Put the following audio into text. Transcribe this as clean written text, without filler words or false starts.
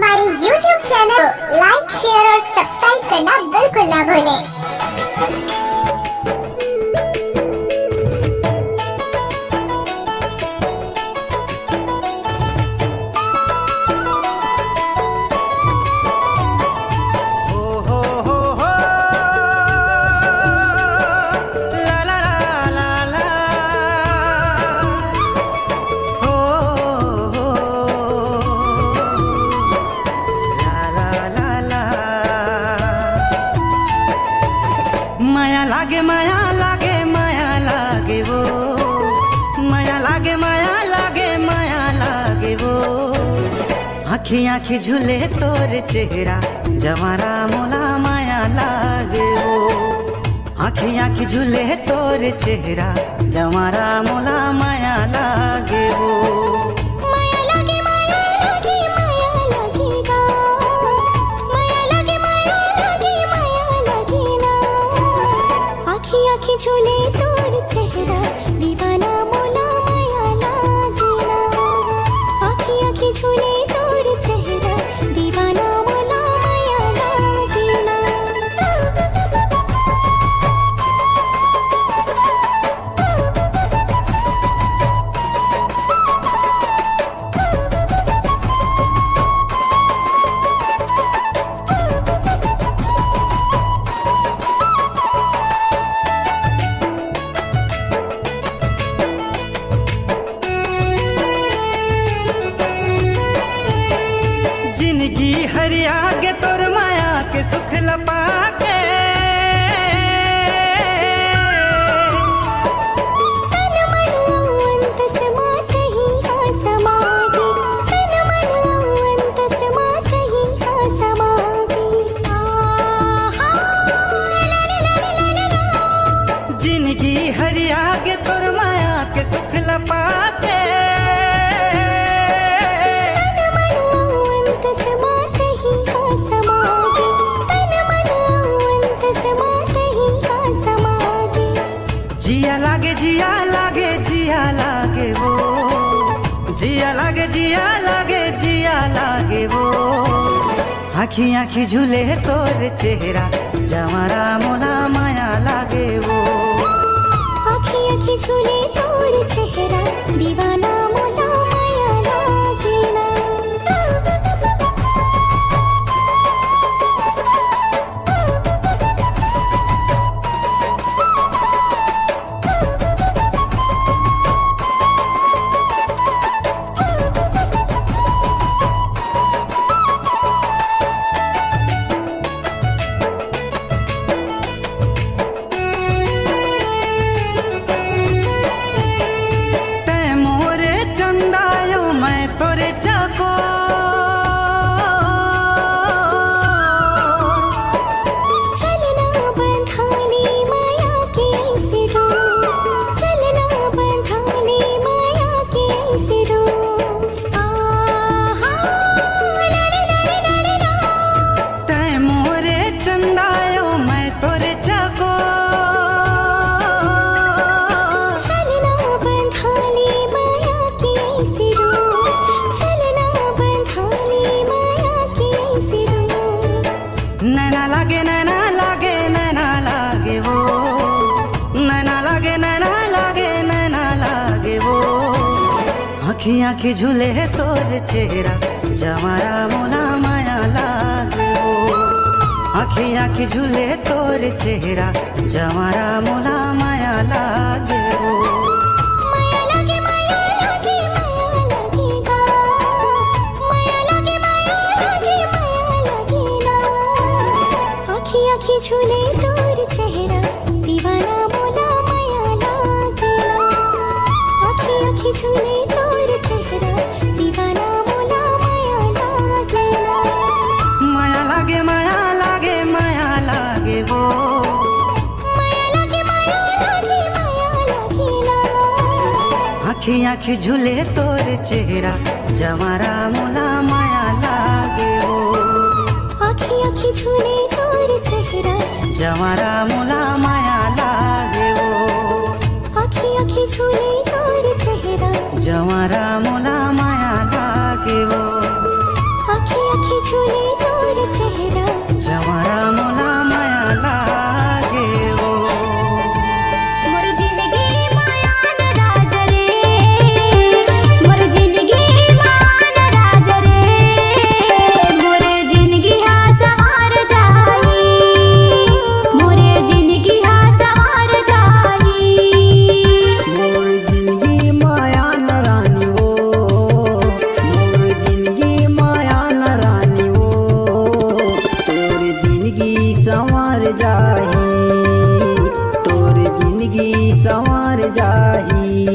हमारे YouTube channel लाइक, share और subscribe करना बिल्कुल ना भूलें। माया लागे माया लागे माया लागे वो माया लागे माया लागे माया लागे वो आँखी आँखी झूले तोर चेहरा जवारा मोला माया लागे वो आँखी आँखी झूले तोर चेहरा जवारा मोला माया लागे वो आँखी झूले तोर चेहरा दीवाना मोला माया लागे ना आँखी आँखी झूले तोर चेहरा दीवाना मोला माया लागे ना जिंदगी हरिया के तोर माया के सुख लपा के तन मन अंत समात ही हाँ समागे तन मन अंत समात ही हाँ समागे जिंदगी हरिया के तोर माया के सुख लपा के जिया लागे जिया लागे जिया लागे वो जिया लागे जिया लागे जिया लागे वो आँखी आँखी झूले तोर चेहरा जवारा मोला माया लागे वो आँखी आँखी झूले तोर चेहरा दीवाना मोला माया लागे ना नैना लागे नैना लागे नैना लागे वो नैना लागे नैना लागे नैना लागे वो आँखी आँखी झूले तोर चेहरा जवारा मोला माया लागे वो आँखी आँखी झूले तोर चेहरा जवारा मोला माया लागे वो आँखी झूले तोर चेहरा दीवाना मोला माया लागे ना आँखी आँखी झूले तोर चेहरा दीवाना मोला माया लागे ना माया लागे माया लागे माया लागे वो माया लागे ना आँखी आँखी झूले तोर चेहरा जवारा मोला माया लागे वो आँखी आँखी झूले तोर चेहरा जवारा मोला माया लागे वो आँखी आँखी झूले तोर चेहरा जवारा मोला माया लागे वो आँखी आँखी झूले तोर चेहरा जवारा मोला माया लागे वो मोर जिंदगी मायान राज रे मोर जिंदगी मान राज रे मोर जिंदगी हा सवार जाई मोर जिंदगी हा सवार जाई मोर जिंदगी माया न रानी वो मोर जिंदगी माया न रानी वो तोर जिंदगी संवर जाही तोर जिंदगी संवर जाही